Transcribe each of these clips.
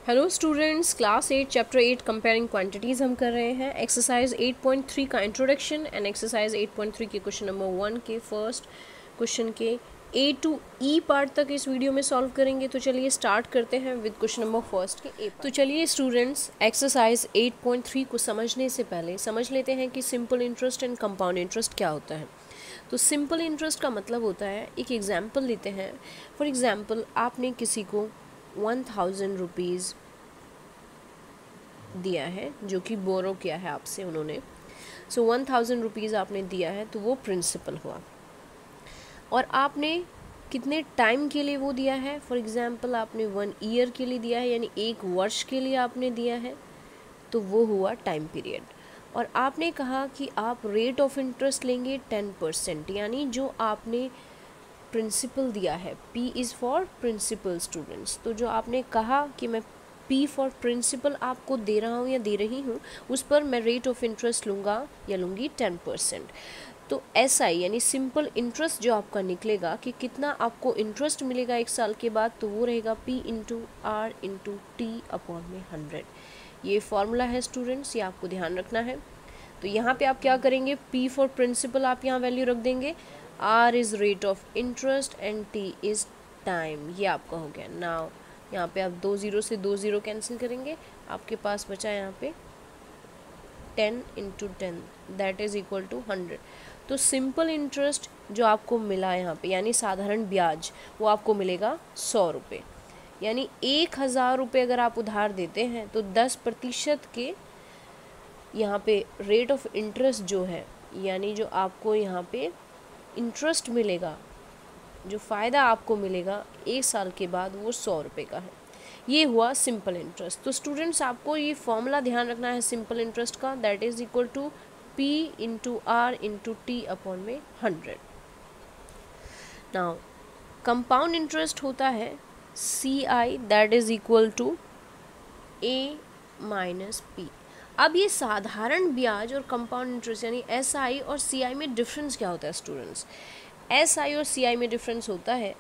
Hello students, class 8 chapter 8 comparing quantities हम कर रहे हैं। एक्सरसाइज 8.3 का इंट्रोडक्शन एंड एक्सरसाइज 8.3 के क्वेश्चन नंबर 1 के फर्स्ट क्वेश्चन के A to E पार्ट तक इस वीडियो में सॉल्व करेंगे। तो चलिए स्टार्ट करते हैं विद क्वेश्चन नंबर फर्स्ट के A। तो चलिए स्टूडेंट्स, एक्सरसाइज 8.3 को समझने से पहले समझ लेते हैं कि simple interest and compound interest क्या होता है। तो सिंपल इंटरेस्ट का मतलब होता है, एक एग्जाम्पल लेते हैं। फॉर एग्जाम्पल, आपने किसी को 1000 रुपीज़ दिया है, जो कि बोरो किया है आपसे उन्होंने। सो 1000 रुपीज़ आपने दिया है, तो वो प्रिंसिपल हुआ। और आपने कितने टाइम के लिए वो दिया है? फॉर एग्जाम्पल, आपने 1 ईयर के लिए दिया है, यानी 1 वर्ष के लिए आपने दिया है, तो वो हुआ टाइम पीरियड। और आपने कहा कि आप रेट ऑफ इंटरेस्ट लेंगे 10%, यानी जो आपने प्रिंसिपल दिया है, P is for principal students. तो जो आपने कहा कि मैं P फॉर प्रिंसिपल आपको दे रहा हूँ या दे रही हूँ, उस पर मैं रेट ऑफ इंटरेस्ट लूँगा या लूँगी 10%। तो SI यानी सिंपल इंटरेस्ट जो आपका निकलेगा कि कितना आपको इंटरेस्ट मिलेगा 1 साल के बाद, तो वो रहेगा P into R into T upon में 100। ये फॉर्मूला है स्टूडेंट्स, ये आपको ध्यान रखना है। तो यहाँ पे आप क्या करेंगे, P फॉर प्रिंसिपल आप यहाँ वैल्यू रख देंगे, R is rate of interest and T is time. ये आपका हो गया। नाउ यहाँ पे आप 2 0 से 2 0 कैंसिल करेंगे, आपके पास बचा यहाँ पे 10 into 10 that is equal to 100। तो सिंपल इंटरेस्ट जो आपको मिला यहाँ पे, यानी साधारण ब्याज, वो आपको मिलेगा 100 रुपये। यानी 1000 रुपये अगर आप उधार देते हैं, तो 10% के यहाँ पे रेट ऑफ इंटरेस्ट जो है, यानी जो आपको यहाँ पे इंटरेस्ट मिलेगा, जो फ़ायदा आपको मिलेगा 1 साल के बाद, वो 100 रुपये का है। ये हुआ सिंपल इंटरेस्ट। तो स्टूडेंट्स, आपको ये फॉर्मूला ध्यान रखना है सिंपल इंटरेस्ट का, that is equal to P into R into T upon में 100। नाउ कंपाउंड इंटरेस्ट होता है CI, that is equal to A minus P। अब ये साधारण ब्याज और कंपाउंड इंटरेस्ट यानी SI और CI में डिफरेंस क्या होता है स्टूडेंट्स? SI और CI में डिफरेंस होता है,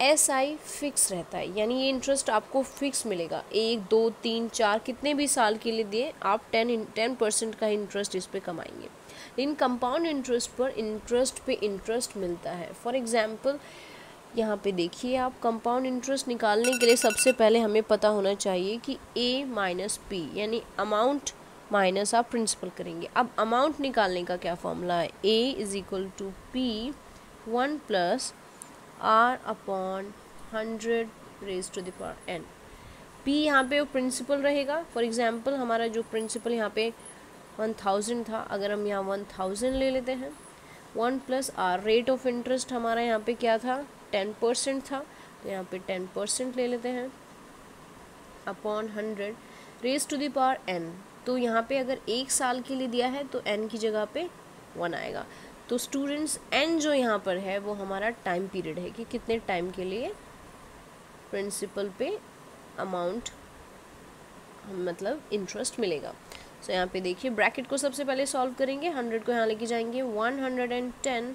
SI फिक्स रहता है, यानी ये इंटरेस्ट आपको फिक्स मिलेगा। 1 2 3 4 कितने भी साल के लिए दिए, आप 10% का इंटरेस्ट इस पे कमाएंगे। लेकिन कंपाउंड इंटरेस्ट पर इंटरेस्ट पे इंटरेस्ट मिलता है। फॉर एग्जांपल, यहाँ पे देखिए, आप कंपाउंड इंटरेस्ट निकालने के लिए सबसे पहले हमें पता होना चाहिए कि A माइनस P, यानी अमाउंट माइनस आप प्रिंसिपल करेंगे। अब अमाउंट निकालने का क्या फॉर्मूला है? A is equal to P 1 plus R upon 100 raise to the power n। P यहाँ पे वो प्रिंसिपल रहेगा। फॉर एग्जांपल, हमारा जो प्रिंसिपल यहाँ पे 1000 था, अगर हम यहाँ 1000 ले लेते हैं, 1 plus R, rate of interest हमारा यहाँ पे क्या था, 10% था, तो यहाँ पे 10% ले लेते हैं upon 100 raise to the power n। तो यहाँ पे अगर 1 साल के लिए दिया है, तो n की जगह पे 1 आएगा। तो स्टूडेंट्स, n जो यहाँ पर है वो हमारा टाइम पीरियड है कि कितने टाइम के लिए प्रिंसिपल पे अमाउंट मतलब इंटरेस्ट मिलेगा। सो यहाँ पे देखिए, ब्रैकेट को सबसे पहले सॉल्व करेंगे, 100 को यहाँ लेके जाएंगे, 110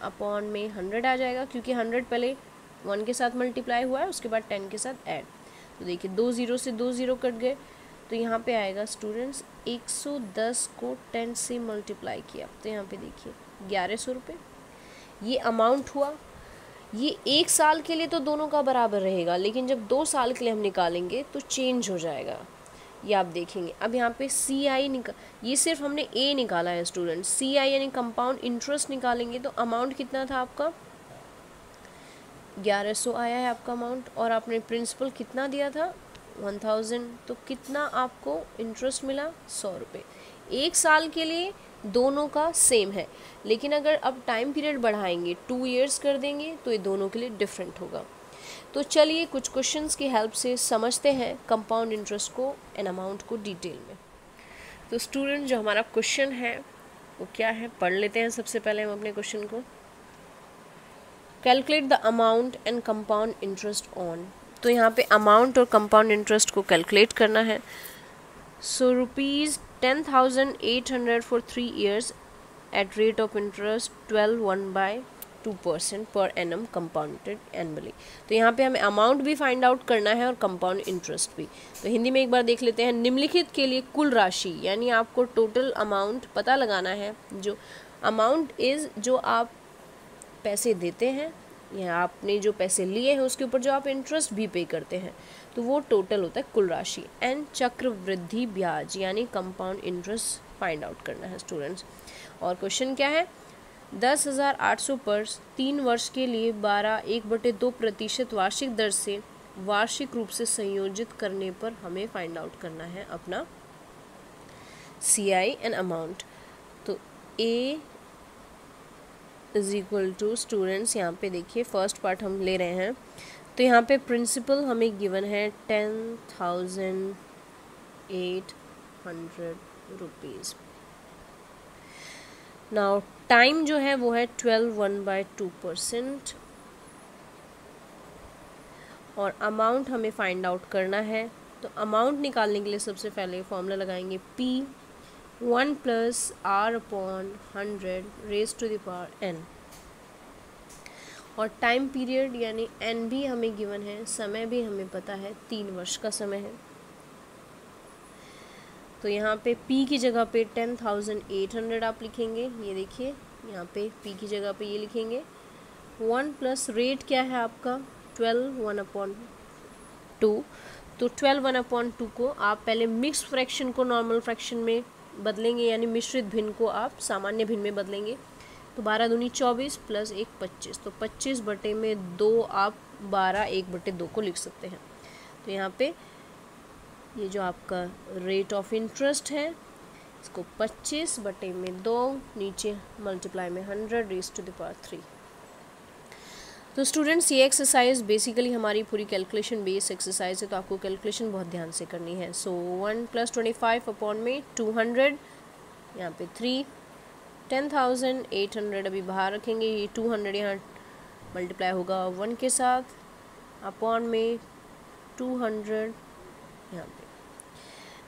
अपॉन में 100 आ जाएगा, क्योंकि 100 पहले 1 के साथ मल्टीप्लाई हुआ है, उसके बाद 10 के साथ ऐड। तो देखिए 2 0 से 2 0 कट गए, तो यहाँ पे आएगा स्टूडेंट्स 110 को 10 से मल्टीप्लाई किया, तो यहाँ पे देखिए 1100 रुपये ये अमाउंट हुआ। ये 1 साल के लिए तो दोनों का बराबर रहेगा, लेकिन जब 2 साल के लिए हम निकालेंगे तो चेंज हो जाएगा, ये आप देखेंगे। अब यहाँ पे CI ये सिर्फ हमने A निकाला है स्टूडेंट, CI यानी कंपाउंड इंटरेस्ट निकालेंगे, तो अमाउंट कितना था आपका, 1100 आया है आपका अमाउंट, और आपने प्रिंसिपल कितना दिया था, 1000, तो कितना आपको इंटरेस्ट मिला, 100 रुपये। 1 साल के लिए दोनों का सेम है, लेकिन अगर अब टाइम पीरियड बढ़ाएंगे, 2 इयर्स कर देंगे, तो ये दोनों के लिए डिफरेंट होगा। तो चलिए कुछ क्वेश्चंस की हेल्प से समझते हैं कंपाउंड इंटरेस्ट को एंड अमाउंट को डिटेल में। तो स्टूडेंट, जो हमारा क्वेश्चन है वो क्या है, पढ़ लेते हैं सबसे पहले हम अपने क्वेश्चन को। Calculate the amount and compound interest on. तो यहाँ पे अमाउंट और कंपाउंड इंटरेस्ट को कैलकुलेट करना है। सो ₹10,800 for 3 years at rate of interest 12 1/10। 2% per annum compounded annually. तो यहाँ पे हमें अमाउंट भी फाइंड आउट करना है और कंपाउंड इंटरेस्ट भी। तो हिंदी में एक बार देख लेते हैं। निम्नलिखित के लिए कुल राशि, यानी आपको टोटल अमाउंट पता लगाना है। जो अमाउंट इज़ जो आप पैसे देते हैं या आपने जो पैसे लिए हैं उसके ऊपर जो आप इंटरेस्ट भी पे करते हैं, तो वो टोटल होता है कुल राशि। एंड चक्रवृद्धि ब्याज यानी कंपाउंड इंटरेस्ट फाइंड आउट करना है स्टूडेंट्स। और क्वेश्चन क्या है, 10,800 पर 3 वर्ष के लिए 12.1/2% वार्षिक दर से वार्षिक रूप से संयोजित करने पर हमें फाइंड आउट करना है अपना CI एंड अमाउंट। तो A is equal to students, यहाँ पे देखिए फर्स्ट पार्ट हम ले रहे हैं। तो यहाँ पे प्रिंसिपल हमें गिवन है 10,800 रुपीज़। नाउ टाइम जो है वो है 12/2% और अमाउंट हमें फाइंड आउट करना है। तो अमाउंट निकालने के लिए सबसे पहले फॉर्मूला लगाएंगे P 1 + R/100 raised to the power n। और टाइम पीरियड यानी n भी हमें गिवन है, समय भी हमें पता है 3 वर्ष का समय है। तो यहाँ पे P की जगह पे 10,800 आप लिखेंगे, ये देखिए यहाँ पे P की जगह पे ये लिखेंगे। 1 प्लस रेट क्या है आपका 12 1/2। तो 12 1/2 को आप पहले मिक्स फ्रैक्शन को नॉर्मल फ्रैक्शन में बदलेंगे, यानी मिश्रित भिन्न को आप सामान्य भिन्न में बदलेंगे। तो 12 दूनी 24 प्लस 1 25, तो 25/2 आप 12 1/2 को लिख सकते हैं। तो यहाँ पे ये जो आपका रेट ऑफ इंटरेस्ट है इसको 25/2 नीचे मल्टीप्लाई में 100 raised to the power 3। तो स्टूडेंट्स ये एक्सरसाइज बेसिकली हमारी पूरी कैलकुलेशन बेस एक्सरसाइज है, तो आपको कैलकुलेशन बहुत ध्यान से करनी है। सो 1 + 25 / 200, यहाँ पे 3, 10,800 अभी बाहर रखेंगे, ये 200 यहाँ मल्टीप्लाई होगा 1 के साथ अपॉन में 200 यहाँ पे।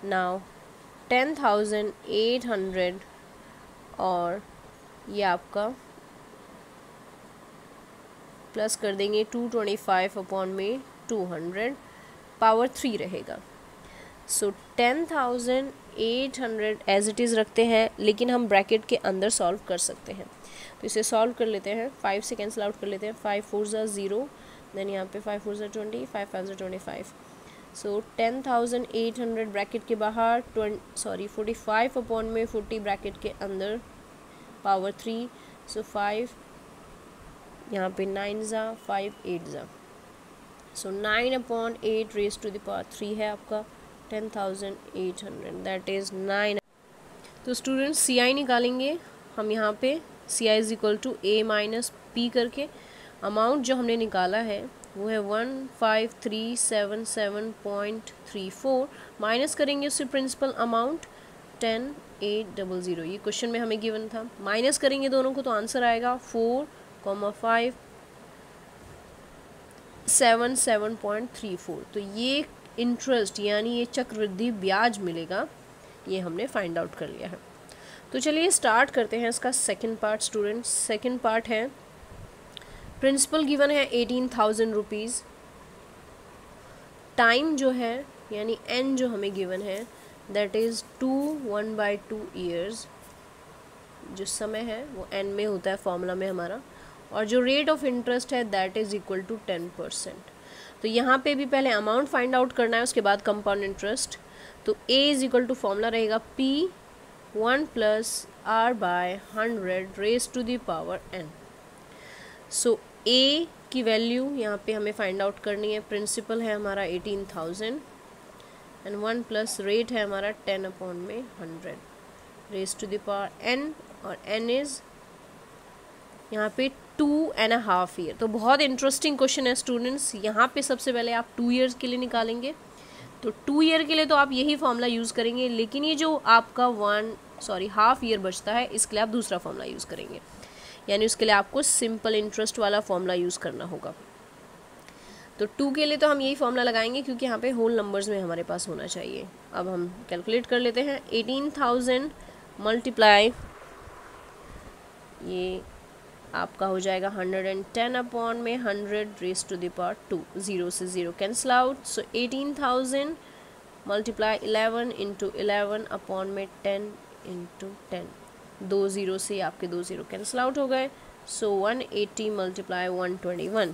नाउ 10,800 और ये आपका प्लस कर देंगे 225/200 पावर 3 रहेगा। सो 10,800 एज इट इज़ रखते हैं, लेकिन हम ब्रैकेट के अंदर सॉल्व कर सकते हैं। तो इसे सॉल्व कर लेते हैं, 5 से कैंसिल आउट कर लेते हैं। 5 4 ज़ा 0, देन यहाँ पे 5 4 ज़ा 20, 5 5 ज़ा 25। सो 10,800 ब्रैकेट के बाहर 45/40 ब्रैकेट के अंदर पावर 3। सो 5 यहाँ पे 9 ज़ा 5 8 ज़ा, सो 9/8 raised to the power 3 है आपका 10,800, दैट इज़ 9। तो स्टूडेंट्स CI निकालेंगे हम यहाँ पे। CI is equal to A - P करके अमाउंट जो हमने निकाला है वो है 15,377.34, माइनस करेंगे उससे प्रिंसिपल अमाउंट 10,800, ये क्वेश्चन में हमें गिवन था। माइनस करेंगे दोनों को तो आंसर आएगा 4,577.34। तो ये इंटरेस्ट यानी ये चक्रवृद्धि ब्याज मिलेगा, ये हमने फाइंड आउट कर लिया है। तो चलिए स्टार्ट करते हैं इसका second part students. Second part है प्रिंसिपल गिवन है 18,000 रुपीज़। टाइम जो है यानी n जो हमें गिवन है दैट इज़ 1/2 ईयर्स। जो समय है वो n में होता है फॉर्मूला में हमारा, और जो रेट ऑफ इंटरेस्ट है दैट इज़ इक्वल टू 10%। तो यहाँ पे भी पहले अमाउंट फाइंड आउट करना है, उसके बाद कंपाउंड इंटरेस्ट। तो A is equal to formula रहेगा P 1 + R/100 raised to the power n। So A की वैल्यू यहाँ पे हमें फाइंड आउट करनी है। प्रिंसिपल है हमारा 18,000 एंड 1 प्लस रेट है हमारा 10/100 raised to the power n, और n इज़ यहाँ पे 2.5 ईयर। तो बहुत इंटरेस्टिंग क्वेश्चन है स्टूडेंट्स। यहाँ पे सबसे पहले आप 2 ईयर्स के लिए निकालेंगे, तो 2 ईयर के लिए तो आप यही फॉर्मूला यूज़ करेंगे, लेकिन ये जो आपका हाफ ईयर बचता है इसके लिए आप दूसरा फॉर्मूला यूज़ करेंगे, यानी उसके लिए आपको सिंपल इंटरेस्ट वाला फॉर्मूला यूज़ करना होगा। तो 2 के लिए तो हम यही फॉर्मूला लगाएंगे क्योंकि यहाँ पे होल नंबर्स में हमारे पास होना चाहिए। अब हम कैलकुलेट कर लेते हैं। 18,000 मल्टीप्लाई ये आपका हो जाएगा 110 अपॉन में 100 रेज टू द पावर 2, 0 से 0 कैंसिल आउट। सो 18,000 मल्टीप्लाई 11 इंटू 11 अपॉन में 10 इंटू 10, 2 0 से आपके 2 0 कैंसिल आउट हो गए। सो 180 मल्टीप्लाई 121,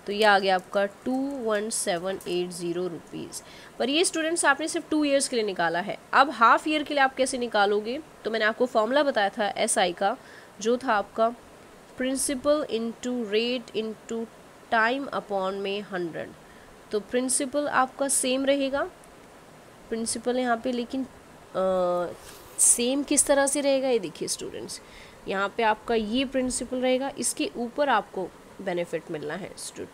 तो ये आ गया आपका 21780 रुपीज़। पर ये स्टूडेंट्स आपने सिर्फ 2 ईयर्स के लिए निकाला है। अब हाफ ईयर के लिए आप कैसे निकालोगे, तो मैंने आपको फॉर्मूला बताया था SI का, जो था आपका principal into rate into time upon में 100। तो प्रिंसिपल आपका सेम रहेगा, प्रिंसिपल यहाँ पे, लेकिन सेम किस तरह से रहेगा ये देखिए स्टूडेंट्स, यहाँ पे आपका ये प्रिंसिपल रहेगा, इसके ऊपर आपको बेनिफिट मिलना है।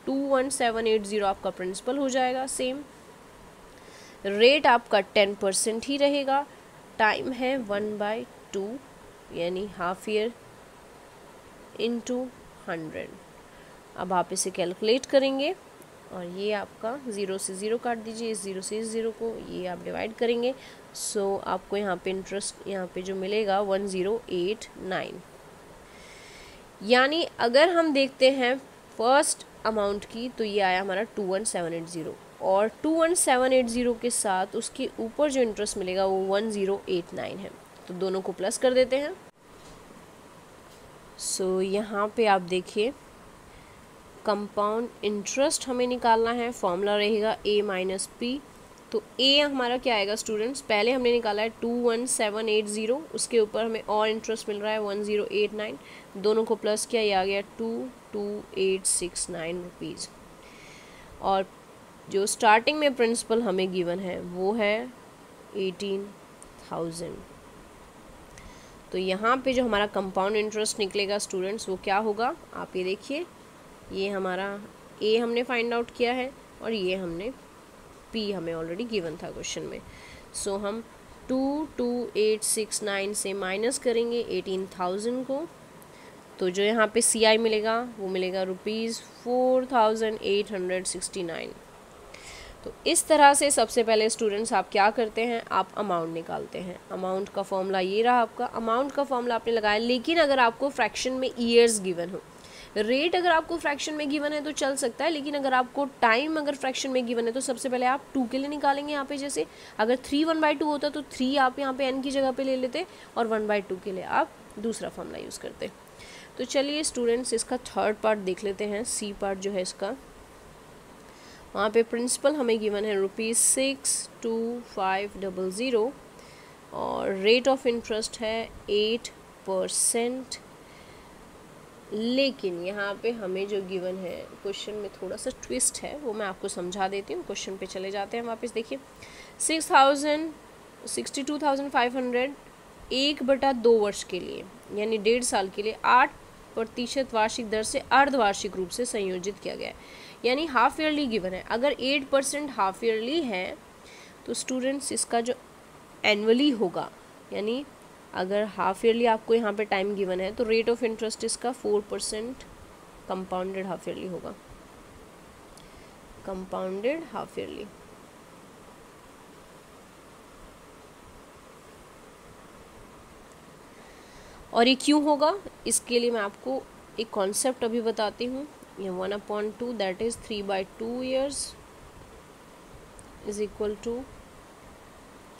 21780 आपका प्रिंसिपल हो जाएगा सेम, रेट आपका 10% ही रहेगा, टाइम है 1/2 यानी हाफ ईयर इंटू 100। अब आप इसे कैलकुलेट करेंगे और ये आपका 0 से 0 काट दीजिए, इस 0 से इस 0 को, ये आप डिवाइड करेंगे। सो आपको यहाँ पे इंटरेस्ट यहाँ पे जो मिलेगा 1089। यानी अगर हम देखते हैं फर्स्ट अमाउंट की, तो ये आया हमारा 21780, और 21780 के साथ उसके ऊपर जो इंटरेस्ट मिलेगा वो 1089 है, तो दोनों को प्लस कर देते हैं। सो यहाँ पे आप देखिए कंपाउंड इंटरेस्ट हमें निकालना है, फॉर्मूला रहेगा A माइनस P। तो A हमारा क्या आएगा स्टूडेंट्स, पहले हमने निकाला है 21780, उसके ऊपर हमें और इंटरेस्ट मिल रहा है 1089, दोनों को प्लस किया, ये आ गया 22869 रुपीज़। और जो स्टार्टिंग में प्रिंसिपल हमें गिवन है वो है 18,000। तो यहाँ पे जो हमारा कंपाउंड इंटरेस्ट निकलेगा स्टूडेंट्स वो क्या होगा, आप ये देखिए, ये हमारा A हमने फाइंड आउट किया है और ये हमने P हमें ऑलरेडी गिवन था क्वेश्चन में। सो हम 22869 से माइनस करेंगे 18,000 को, तो जो यहाँ पे CI मिलेगा वो मिलेगा ₹4869। तो इस तरह से सबसे पहले स्टूडेंट्स आप क्या करते हैं, आप अमाउंट निकालते हैं। अमाउंट का फॉर्मूला ये रहा आपका, अमाउंट का फॉर्मूला आपने लगाया, लेकिन अगर आपको फ्रैक्शन में ईयर्स गिवन हो, रेट अगर आपको फ्रैक्शन में गिवन है तो चल सकता है, लेकिन अगर आपको टाइम अगर फ्रैक्शन में गिवन है तो सबसे पहले आप 2 के लिए निकालेंगे। यहाँ पे जैसे अगर 3 1/2 होता तो 3 आप यहाँ पे n की जगह पे ले लेते और 1/2 के लिए आप दूसरा फॉर्मूला यूज़ करते। तो चलिए स्टूडेंट्स इसका थर्ड पार्ट देख लेते हैं, C पार्ट जो है इसका। वहाँ पे प्रिंसिपल हमें गिवन है ₹62500 और रेट ऑफ इंटरेस्ट है 8%। लेकिन यहाँ पे हमें जो गिवन है क्वेश्चन में थोड़ा सा ट्विस्ट है, वो मैं आपको समझा देती हूँ। क्वेश्चन पे चले जाते हैं वापस, देखिए 62,500 1/2 वर्ष के लिए यानी 1.5 साल के लिए 8% वार्षिक दर से अर्धवार्षिक रूप से संयोजित किया गया है, यानी हाफ ईयरली गिवन है। अगर 8% हाफ ईयरली है तो स्टूडेंट्स इसका जो एनुअली होगा, यानी अगर हाफ ईयरली आपको यहाँ पे टाइम गिवन है तो रेट ऑफ इंटरेस्ट इसका 4% कंपाउंडेड हाफ ईयरली होगा, कंपाउंडेड हाफ ईयरली। और ये क्यों होगा, इसके लिए मैं आपको एक कॉन्सेप्ट अभी बताती हूँ। ये 1/2 that is 3/2 years is equal to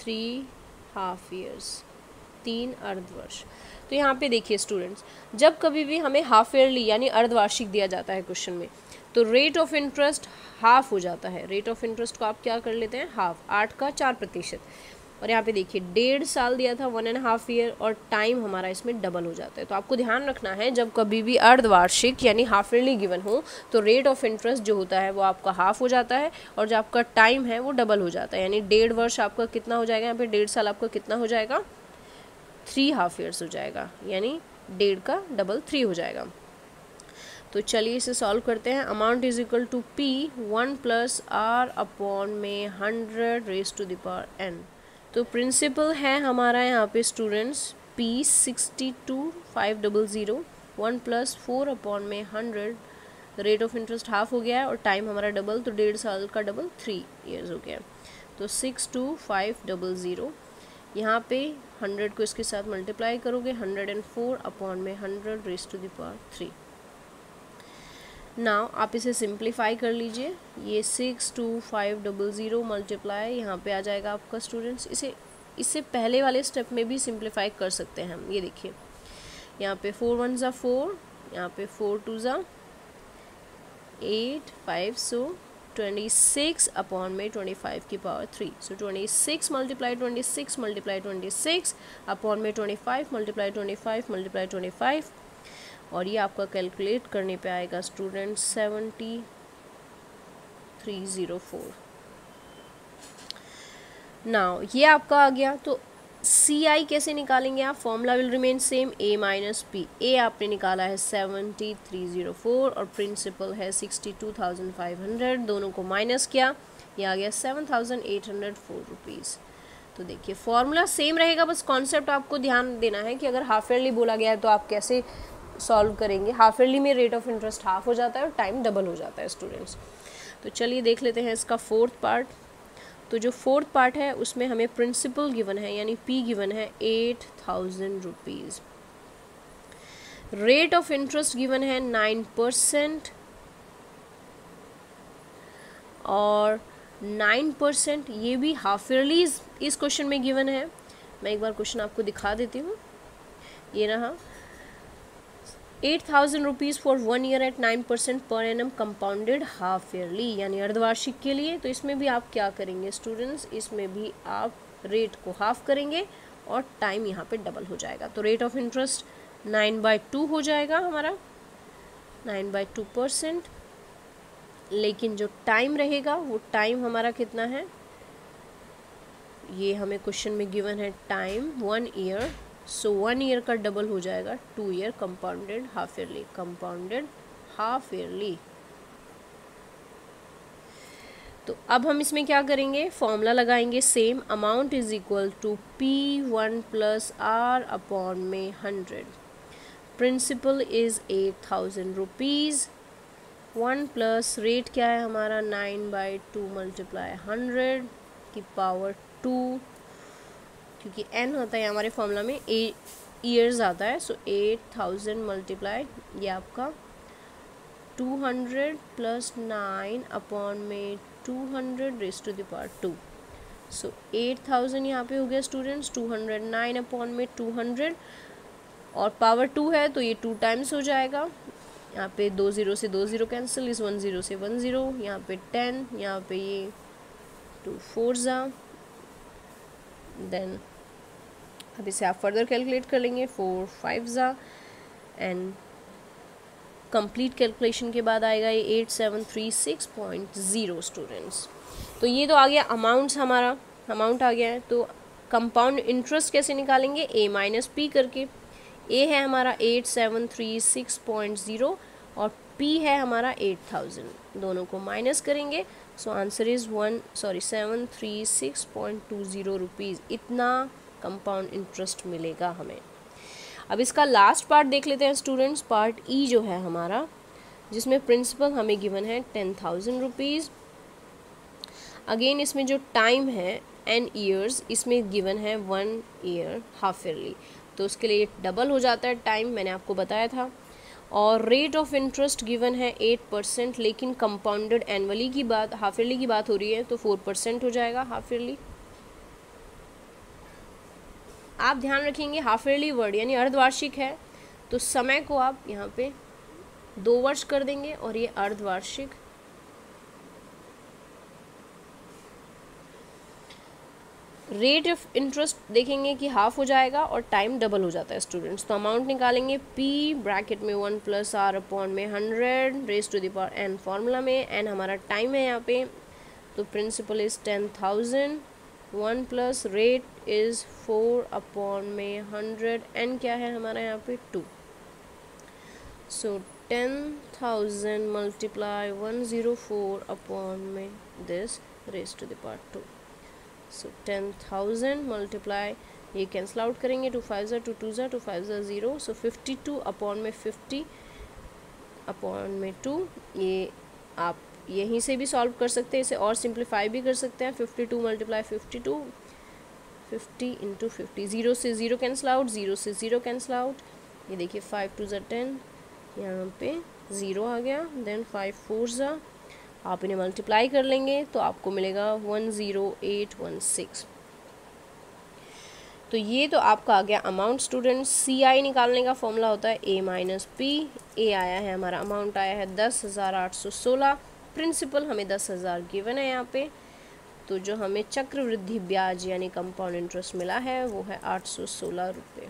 3 half years, 3 अर्धवर्ष। तो यहाँ पे देखिए स्टूडेंट्स, जब कभी भी हमें हाफ ईयरली यानी अर्धवार्षिक दिया जाता है क्वेश्चन में, तो रेट ऑफ इंटरेस्ट हाफ हो जाता है। रेट ऑफ इंटरेस्ट को आप क्या कर लेते हैं, हाफ, 8 का 4%। और यहाँ पे देखिए 1.5 साल दिया था, 1.5 ईयर, और टाइम हमारा इसमें डबल हो जाता है। तो आपको ध्यान रखना है, जब कभी भी अर्धवार्षिक यानी हाफ ईयरली गिवन हो तो रेट ऑफ इंटरेस्ट जो होता है वो आपका हाफ हो जाता है, और जो आपका टाइम है वो डबल हो जाता है। यानी 1.5 वर्ष आपका कितना हो जाएगा, यहाँ पे 1.5 साल आपका कितना हो जाएगा, 3 हाफ ईयर्स हो जाएगा, यानी 1.5 का डबल 3 हो जाएगा। तो चलिए इसे सॉल्व करते हैं। Amount is equal to P 1 + R upon में 100 raise to the power n। तो प्रिंसिपल है हमारा यहाँ पे स्टूडेंट्स P 62,500, 1 + 4 अपॉन में 100, रेट ऑफ इंटरेस्ट हाफ हो गया है और टाइम हमारा डबल, तो 1.5 साल का डबल 3 ईयर्स हो गया। तो 62,500 यहाँ पे 100 को इसके साथ मल्टीप्लाई करोगे, 104 अपॉन में 100 raise to the power 3। Now आप इसे सिंप्लीफाई कर लीजिए, ये 62500 मल्टीप्लाई यहाँ पे आ जाएगा आपका स्टूडेंट्स। इससे पहले वाले स्टेप में भी सिंप्लीफाई कर सकते हैं हम। ये देखिए यहाँ पे 4 1 ज़ा 4, यहाँ पे 4 2 ज़ा 8 5, सो 26 अपॉन में 25 की पावर 3। सो 26 मल्टीप्लाई 26 मल्टीप्लाई 26 अपॉन में 25 मल्टीप्लाई 25 मल्टीप्लाई 25, और ये आपका कैलकुलेट करने पे आएगा स्टूडेंट 7304। नाउ ये आपका आ गया। तो सी आई कैसे निकालेंगे आप? Formula will remain same, A minus P. A आपने निकाला है 7304 और प्रिंसिपल है 62,500, दोनों को माइनस किया, ये आ गया 7,804 रुपीज़। तो देखिए फॉर्मूला सेम रहेगा, बस कॉन्सेप्ट आपको ध्यान देना है कि अगर हाफ ईयरली बोला गया है तो आप कैसे सॉल्व करेंगे। हाफ ईयरली में रेट ऑफ इंटरेस्ट हाफ हो जाता है और टाइम डबल हो जाता है स्टूडेंट्स। तो चलिए देख लेते हैं इसका फोर्थ पार्ट। तो जो फोर्थ पार्ट है उसमें हमें प्रिंसिपल गिवन है यानी पी गिवन है 8,000 rupees. Rate of interest given है 9% और 9% ये भी हाफ ईयरली इस क्वेश्चन में गिवन है। मैं एक बार क्वेश्चन आपको दिखा देती हूँ, ये रहा 8,000 rupees for 1 year eight 9% per annum compounded half yearly यानी अर्धवार्षिक के लिए। तो इसमें भी आप क्या करेंगे स्टूडेंट्स, इसमें भी आप रेट को हाफ करेंगे और टाइम यहाँ पे डबल हो जाएगा। तो रेट ऑफ इंटरेस्ट 9/2 हो जाएगा हमारा, 9/2%, लेकिन जो टाइम रहेगा वो टाइम हमारा कितना है, ये हमें क्वेश्चन में गिवन है टाइम 1 ईयर। सो 1 ईयर का डबल हो जाएगा 2 year compounded half yearly, compounded half yearly. तो अब हम इसमें क्या करेंगे, फॉर्मूला लगाएंगे same, amount is equal to P1 plus R upon में 100। Principal is 8,000 rupees, 1 plus rate क्या है हमारा 9/2 मल्टीप्लाई 100 की पावर 2, क्योंकि n होता है हमारे फॉर्मूला में, ईयर्स आता है। सो 8,000 मल्टीप्लाई ये आपका 200 प्लस 9 अपॉन में 200 रेज़ टू द पावर 2। सो 8,000 यहाँ पे हो गया स्टूडेंट्स, 209 अपॉन में 200 और पावर 2 है तो ये 2 टाइम्स हो जाएगा। यहाँ पे 2 0 से 2 0 कैंसिल, इस 1 0 से 1 0, यहाँ पे 10, यहाँ पे ये 2 4 ज़ा, देन अब इसे आप फर्दर कैलकुलेट कर लेंगे 4 5 ज़ा, एंड कंप्लीट कैलकुलेशन के बाद आएगा ये 8736.0 स्टूडेंट्स। तो ये तो आ गया अमाउंट्स, हमारा अमाउंट आ गया है। तो कंपाउंड इंटरेस्ट कैसे निकालेंगे, a माइनस पी करके। a है हमारा 8736.0 और p है हमारा 8,000, दोनों को माइनस करेंगे। सो आंसर इज़ 736.20 रुपीज़, इतना कंपाउंड इंटरेस्ट मिलेगा हमें। अब इसका लास्ट पार्ट देख लेते हैं स्टूडेंट्स, पार्ट ई जो है हमारा, जिसमें प्रिंसिपल हमें गिवन है 10,000 रुपीज़। अगेन इसमें जो टाइम है n ईयर्स, इसमें गिवन है 1 ईयर हाफ ईयरली, तो उसके लिए डबल हो जाता है टाइम, मैंने आपको बताया था। और रेट ऑफ इंटरेस्ट गिवन है 8%, लेकिन कंपाउंडेड एनुअली की बात, हाफ ईयरली की बात हो रही है, तो 4% हो जाएगा हाफ ईयरली। आप ध्यान रखेंगे हाफ ईयरली वर्ड यानी अर्धवार्षिक है, तो समय को आप यहाँ पे 2 वर्ष कर देंगे और ये अर्धवार्षिक। रेट ऑफ इंटरेस्ट देखेंगे कि हाफ हो जाएगा और टाइम डबल हो जाता है स्टूडेंट्स। तो अमाउंट निकालेंगे p ब्रैकेट में 1 प्लस r अपॉन में 100 raise to the power n formula में, n हमारा टाइम है यहाँ पे। तो principal is 10,000, 1 plus rate is 4 upon में 100, n क्या है हमारा यहाँ पे 2। सो 10,000 मल्टीप्लाई 104 अपॉन में this raise to the power 2। So 10,000 multiply, ये कैंसिल आउट करेंगे, 2 5 2 2 2 5 0, सो 52 अपॉन में 50 अपॉन में 2। ये आप यहीं से भी सॉल्व कर सकते हैं, इसे और सिंप्लीफाई भी कर सकते हैं। 52 मल्टीप्लाई 52 50 इंटू 50, 0 से 0 कैंसिल आउट, 0 से 0 कैंसिल आउट, ये देखिए 5 2 ज़ा 10, यहाँ पे 0 आ गया, देन 5 4 ज़ा, आप इन्हें मल्टीप्लाई कर लेंगे तो आपको मिलेगा 10816। तो ये तो आपका आ गया अमाउंट स्टूडेंट। CI निकालने का फॉर्मूला होता है A माइनस P। A आया है हमारा, अमाउंट आया है 10,816, प्रिंसिपल हमें 10,000 गिवन है यहाँ पे, तो जो हमें चक्रवृद्धि ब्याज यानी कंपाउंड इंटरेस्ट मिला है वो है 816 रुपये।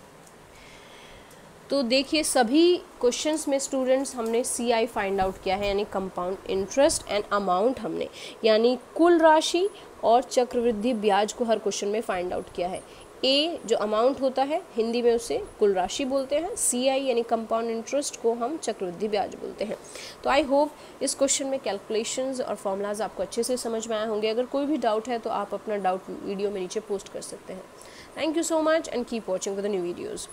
तो देखिए सभी क्वेश्चंस में स्टूडेंट्स हमने CI फाइंड आउट किया है, यानी कंपाउंड इंटरेस्ट एंड अमाउंट हमने, यानी कुल राशि और चक्रवृद्धि ब्याज को हर क्वेश्चन में फाइंड आउट किया है। A जो अमाउंट होता है हिंदी में उसे कुल राशि बोलते हैं, CI यानी कंपाउंड इंटरेस्ट को हम चक्रवृद्धि ब्याज बोलते हैं। तो आई होप इस क्वेश्चन में कैलकुलेशंस और फॉर्मूलाज आपको अच्छे से समझ में आए होंगे। अगर कोई भी डाउट है तो आप अपना डाउट वीडियो में नीचे पोस्ट कर सकते हैं। Thank you so much and keep watching for the new videos.